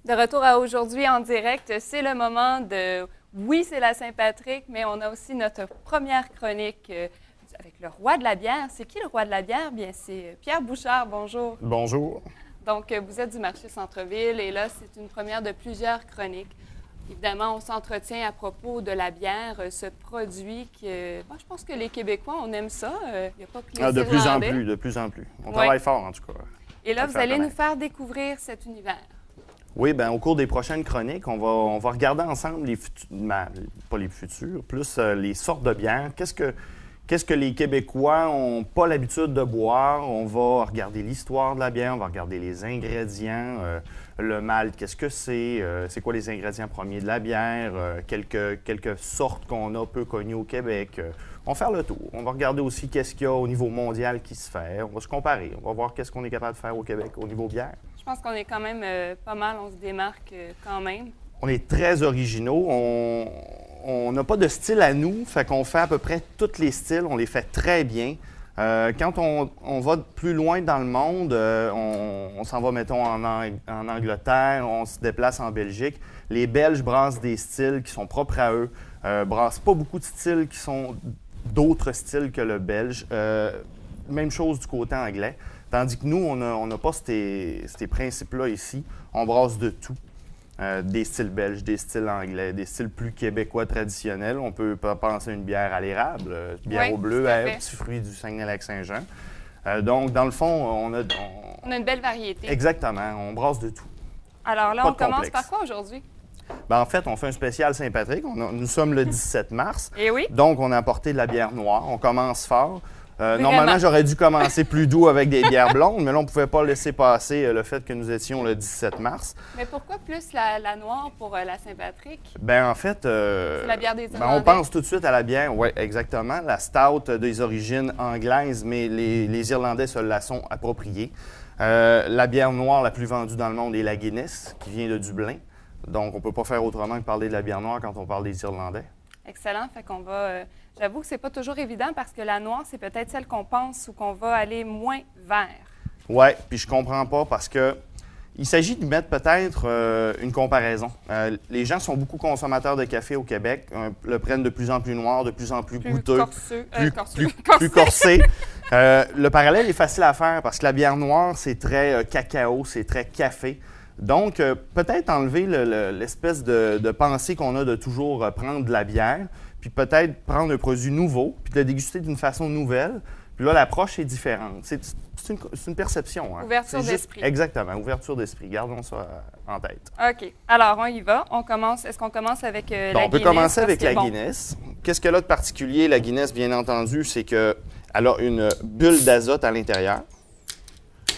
De retour à aujourd'hui en direct, c'est le moment de... Oui, c'est la Saint-Patrick, mais on a aussi notre première chronique avec le roi de la bière. C'est qui le roi de la bière? Bien, c'est Pierre Bouchard. Bonjour. Bonjour. Donc, vous êtes du marché Centre-Ville et là, c'est une première de plusieurs chroniques. Évidemment, on s'entretient à propos de la bière, ce produit que je pense que les Québécois, on aime ça. Il n'y a pas que les De plus en Irlandais. plus, de plus en plus. On travaille fort, en tout cas. Et là, vous allez nous faire découvrir cet univers. Oui, bien, au cours des prochaines chroniques, on va regarder ensemble les futurs, pas les futurs, plus les sortes de bières. Qu'est-ce que les Québécois n'ont pas l'habitude de boire? On va regarder l'histoire de la bière, on va regarder les ingrédients, le malt, qu'est-ce que c'est quoi les ingrédients premiers de la bière, quelques sortes qu'on a peu connues au Québec. On va faire le tour. On va regarder aussi qu'est-ce qu'il y a au niveau mondial qui se fait. On va se comparer. On va voir qu'est-ce qu'on est capable de faire au Québec au niveau bière. Je pense qu'on est quand même pas mal, on se démarque quand même. On est très originaux. On n'a pas de style à nous, fait qu'on fait à peu près tous les styles. On les fait très bien. Quand on va plus loin dans le monde, on s'en va, mettons, en Angleterre, on se déplace en Belgique. Les Belges brassent des styles qui sont propres à eux, brassent pas beaucoup de styles qui sont d'autres styles que le belge. Même chose du côté anglais. Tandis que nous, on n'a pas ces principes-là ici. On brasse de tout. Des styles belges, des styles anglais, des styles plus québécois traditionnels. On peut penser à une bière à l'érable, bière au bleu, petits fruits du Saguenay-Lac-Saint-Jean. Donc, dans le fond, on a une belle variété. Exactement. On brasse de tout. Alors là, on commence par quoi aujourd'hui? Bien, en fait, on fait un spécial Saint-Patrick. Nous sommes le 17 mars. Et oui. Donc, on a apporté de la bière noire. On commence fort. Normalement, j'aurais dû commencer plus doux avec des bières blondes, mais là, on ne pouvait pas laisser passer le fait que nous étions le 17 mars. Mais pourquoi plus la noire pour la Saint-Patrick? Bien, en fait, c'est la bière des Irlandais. On pense tout de suite à la bière, oui, exactement. La stout des origines anglaises, mais les Irlandais se la sont appropriées. La bière noire la plus vendue dans le monde est la Guinness, qui vient de Dublin. Donc, on ne peut pas faire autrement que parler de la bière noire quand on parle des Irlandais. Excellent. Fait qu'on va... J'avoue que c'est pas toujours évident parce que la noire, c'est peut-être celle qu'on pense ou qu'on va aller moins vers. Oui, puis je comprends pas parce que il s'agit de mettre peut-être une comparaison. Les gens sont beaucoup consommateurs de café au Québec, le prennent de plus en plus noir, de plus en plus goûteux, plus corsé. Le parallèle est facile à faire parce que la bière noire, c'est très cacao, c'est très café. Donc, peut-être enlever l'espèce de pensée qu'on a de toujours prendre de la bière, puis peut-être prendre un produit nouveau, puis de le déguster d'une façon nouvelle. Puis là, l'approche est différente. C'est une perception. Hein? Ouverture d'esprit. Exactement, ouverture d'esprit. Gardons ça en tête. OK. Alors, on y va. Est-ce qu'on commence avec la Guinness? On peut commencer avec la Guinness. Qu'est-ce qu'elle a de particulier, la Guinness, bien entendu? C'est qu'elle a une bulle d'azote à l'intérieur.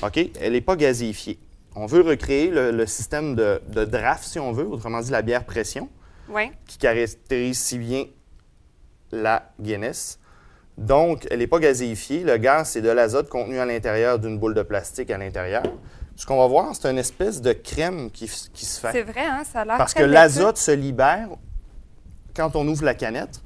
OK? Elle n'est pas gazéifiée. On veut recréer le système de draft, si on veut, autrement dit la bière pression, qui caractérise si bien la Guinness. Donc, elle n'est pas gazéifiée. Le gaz, c'est de l'azote contenu à l'intérieur d'une boule de plastique à l'intérieur. Ce qu'on va voir, c'est une espèce de crème qui se fait. C'est vrai, hein? Ça a l'air parce que l'azote se libère quand on ouvre la canette,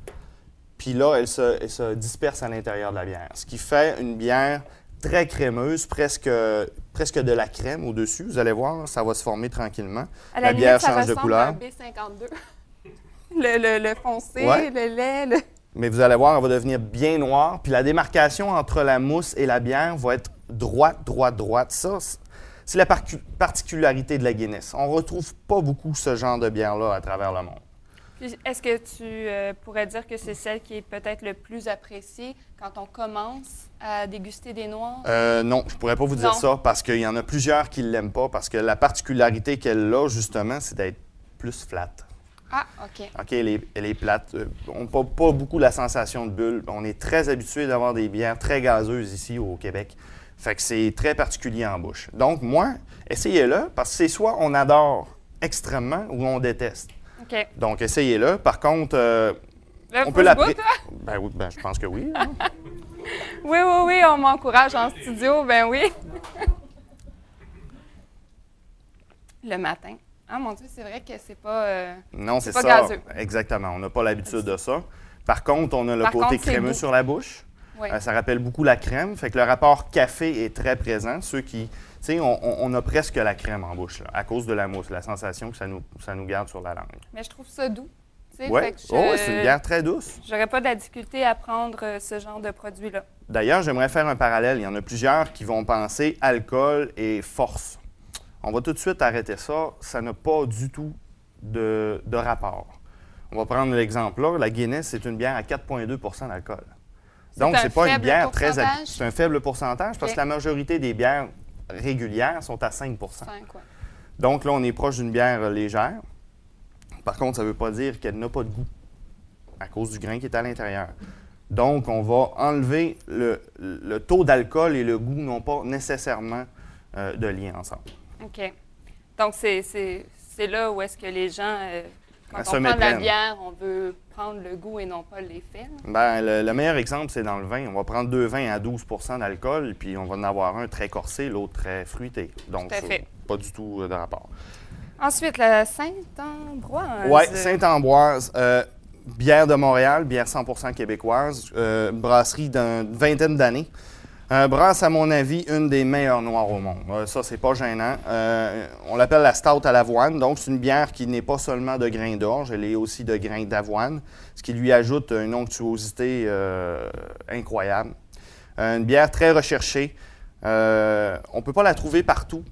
puis là, elle se disperse à l'intérieur de la bière. Ce qui fait une bière très crémeuse, presque de la crème au-dessus. Vous allez voir, ça va se former tranquillement. La bière change de couleur. À un B52. le foncé, le lait. Mais vous allez voir, elle va devenir bien noire. Puis la démarcation entre la mousse et la bière va être droite. Ça, c'est la particularité de la Guinness. On ne retrouve pas beaucoup ce genre de bière-là à travers le monde. Puis, est-ce que tu pourrais dire que c'est celle qui est peut-être le plus appréciée quand on commence à déguster des noirs? Non, je ne pourrais pas vous dire ça parce qu'il y en a plusieurs qui ne l'aiment pas parce que la particularité qu'elle a, justement, c'est d'être plus flat. Ah, OK. OK, elle est plate. On n'a pas beaucoup la sensation de bulle. On est très habitué d'avoir des bières très gazeuses ici au Québec. Fait que c'est très particulier en bouche. Donc, moi, essayez-le parce que c'est soit on adore extrêmement ou on déteste. OK. Donc, essayez-le. Par contre, on peut l'appeler. Ben oui, je pense que oui. Hein? Oui, on m'encourage en studio, ben oui. Le matin. Ah mon Dieu, c'est vrai que c'est pas non, c'est pas ça. Gazeux. Exactement. On n'a pas l'habitude de ça. Par contre, on a le côté crémeux sur la bouche. Oui. Ça rappelle beaucoup la crème. Fait que le rapport café est très présent. Ceux qui sais, on a presque la crème en bouche, là, à cause de la mousse, la sensation que ça nous garde sur la langue. Mais je trouve ça doux. Oui, c'est une bière très douce. J'aurais pas de la difficulté à prendre ce genre de produit-là. D'ailleurs, j'aimerais faire un parallèle. Il y en a plusieurs qui vont penser alcool et force. On va tout de suite arrêter ça. Ça n'a pas du tout de rapport. On va prendre l'exemple là. La Guinness, c'est une bière à 4,2 d'alcool. Donc, c'est pas une bière très... C'est un faible pourcentage parce que la majorité des bières régulières sont à 5 5, ouais. Donc là, on est proche d'une bière légère. Par contre, ça ne veut pas dire qu'elle n'a pas de goût à cause du grain qui est à l'intérieur. Donc, on va enlever le taux d'alcool et le goût n'ont pas nécessairement de lien ensemble. OK. Donc, c'est là où est-ce que les gens, quand on se prend de la méprennent. bière, on veut prendre le goût et non pas l'effet. Bien, le meilleur exemple, c'est dans le vin. On va prendre 2 vins à 12 d'alcool, puis on va en avoir un très corsé, l'autre très fruité. Donc, Tout à fait. Pas du tout de rapport. Ensuite, la Sainte-Ambroise. Oui, Sainte-Ambroise, bière de Montréal, bière 100% québécoise, brasserie d'une vingtaine d'années. Brasse, à mon avis, une des meilleures noires au monde. Ça, c'est pas gênant. On l'appelle la stout à l'avoine. Donc, c'est une bière qui n'est pas seulement de grains d'orge, elle est aussi de grains d'avoine, ce qui lui ajoute une onctuosité incroyable. Une bière très recherchée. On ne peut pas la trouver partout.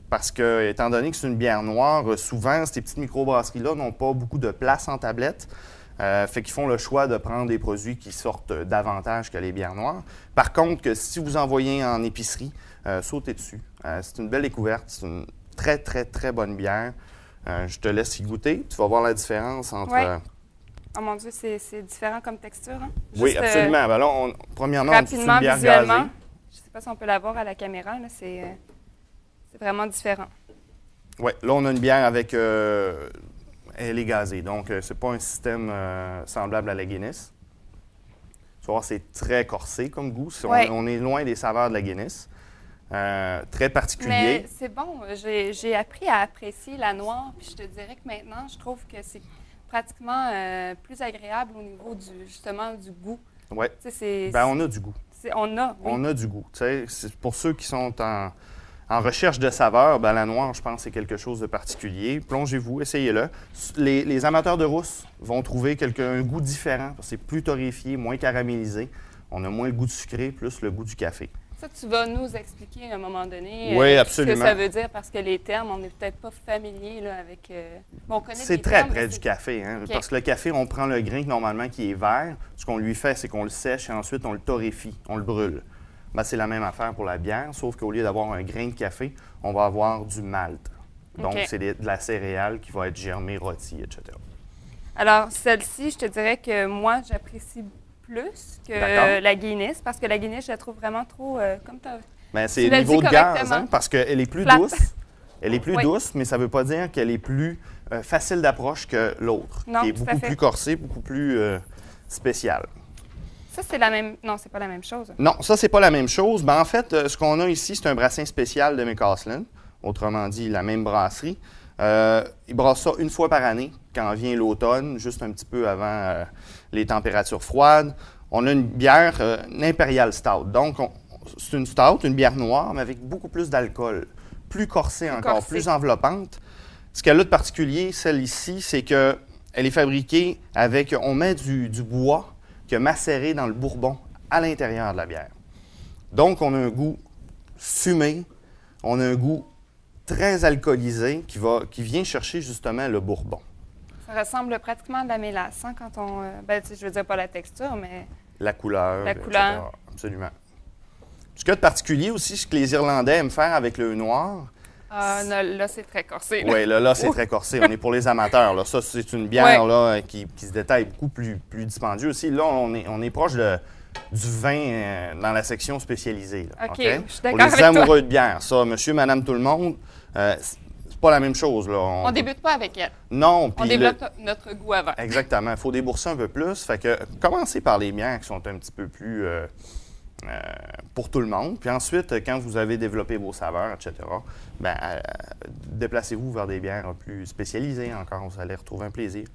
Parce que, étant donné que c'est une bière noire, souvent, ces petites microbrasseries-là n'ont pas beaucoup de place en tablette. Fait qu'ils font le choix de prendre des produits qui sortent davantage que les bières noires. Par contre, que si vous en voyez en épicerie, sautez dessus. C'est une belle découverte. C'est une très, très, très bonne bière. Je te laisse y goûter. Tu vas voir la différence entre... Ouais. Oh mon Dieu, c'est différent comme texture. Hein? Oui, Juste, absolument. Ben là, premièrement, c'est une rapidement, bière visuellement, gazée. je ne sais pas si on peut la voir à la caméra, là, c'est vraiment différent. Oui, là, on a une bière avec... elle est gazée, donc c'est pas un système semblable à la Guinness. Tu vas voir, c'est très corsé comme goût. Ouais. On est loin des saveurs de la Guinness. Très particulier. Mais c'est bon, j'ai appris à apprécier la noire, puis je te dirais que maintenant, je trouve que c'est pratiquement plus agréable au niveau justement du goût. Oui. Ben, on a du goût. On a, oui. On a du goût. C'est pour ceux qui sont en recherche de saveur, ben, la noire, je pense, c'est quelque chose de particulier. Plongez-vous, essayez-le. Les amateurs de rousse vont trouver un goût différent, parce que c'est plus torréfié, moins caramélisé. On a moins le goût du sucré, plus le goût du café. Ça, tu vas nous expliquer à un moment donné oui, absolument. ce que ça veut dire, parce que les termes, on n'est peut-être pas familier là, avec... Bon, on connaît c'est les très termes, près du café, hein, OK. Parce que le café, on prend le grain normalement qui est vert. Ce qu'on lui fait, c'est qu'on le sèche et ensuite on le torréfie, on le brûle. Ben, c'est la même affaire pour la bière, sauf qu'au lieu d'avoir un grain de café, on va avoir du malt. Donc, OK. c'est de la céréale qui va être germée, rôtie, etc. Alors, celle-ci, je te dirais que moi, j'apprécie plus que D'accord. la Guinness, parce que la Guinness, je la trouve vraiment trop... comme tu as... Ben, c'est Tu l'as niveau dit de gaz, correctement. hein, parce qu'elle est plus Flat. douce. Elle est plus Oui. douce, mais ça ne veut pas dire qu'elle est plus facile d'approche que l'autre, Non, qui est tout à beaucoup fait. plus corsée, beaucoup plus spéciale. Ça, c'est la même... Non, c'est pas la même chose. Non, ça, c'est pas la même chose. Ben, en fait, ce qu'on a ici, c'est un brassin spécial de McCausland, autrement dit, la même brasserie. Ils brassent ça une fois par année, quand vient l'automne, juste un petit peu avant les températures froides. On a une bière, une Imperial Stout. Donc, c'est une stout, une bière noire, mais avec beaucoup plus d'alcool, plus corsée encore, corsée. plus enveloppante. Ce qu'elle a de particulier, celle ici, c'est qu'elle est fabriquée avec, on met du bois qui a macéré dans le bourbon à l'intérieur de la bière. Donc, on a un goût fumé, on a un goût très alcoolisé qui vient chercher justement le bourbon. Ça ressemble pratiquement à de la mélasse, hein, quand on... ben, tu sais, je veux dire pas la texture, mais... La couleur. La etc. couleur. Absolument. Ce qu'il y a de particulier aussi, ce que les Irlandais aiment faire avec le noir. Ah, non, là, c'est très corsé. Oui, là, c'est très corsé. On est pour les amateurs. Là. Ça, c'est une bière Ouais. là, qui se détaille beaucoup plus dispendieux aussi. Là, on est proche du vin dans la section spécialisée. Là, OK, OK? je suis d'accord Pour les avec toi. amoureux de bière, ça, monsieur, madame, tout le monde, c'est pas la même chose. Là. On débute pas avec elle. Non, On puis développe notre goût avant. Exactement. Il faut débourser un peu plus. Fait que commencez par les bières qui sont un petit peu plus pour tout le monde. Puis ensuite, quand vous avez développé vos saveurs, etc., ben, déplacez-vous vers des bières plus spécialisées encore. Vous allez retrouver un plaisir.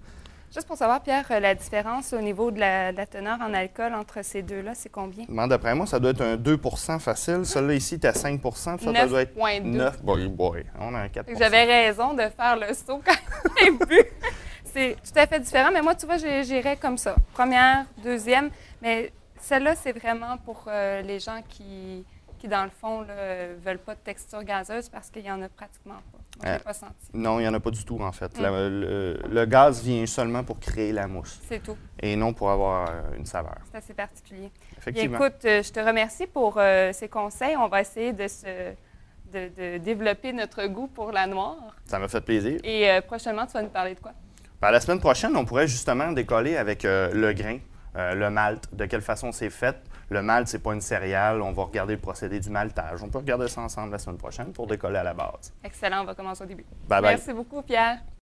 Juste pour savoir, Pierre, la différence au niveau de la teneur en alcool entre ces deux-là, c'est combien? Bon, d'après moi, ça doit être un 2 facile. Celui-là ici, tu as 5 ça doit être 9,2. 9. Boy, on a un 4 J'avais raison de faire le saut quand j'ai bu. C'est tout à fait différent, mais moi, tu vois, j'irais comme ça. Première, deuxième, mais celle-là, c'est vraiment pour les gens qui, dans le fond, ne veulent pas de texture gazeuse parce qu'il n'y en a pratiquement pas. Moi, je ne l'ai pas senti. Non, il n'y en a pas du tout, en fait. Le gaz vient seulement pour créer la mousse C'est tout. et non pour avoir une saveur. C'est assez particulier. Effectivement. Bien, écoute, je te remercie pour ces conseils. On va essayer de développer notre goût pour la noire. Ça m'a fait plaisir. Et prochainement, tu vas nous parler de quoi? La semaine prochaine, on pourrait justement décoller avec le grain, le malt, de quelle façon c'est fait. Le malt, c'est pas une céréale. On va regarder le procédé du maltage. On peut regarder ça ensemble la semaine prochaine pour décoller à la base. Excellent, on va commencer au début. Bye bye. Merci beaucoup, Pierre.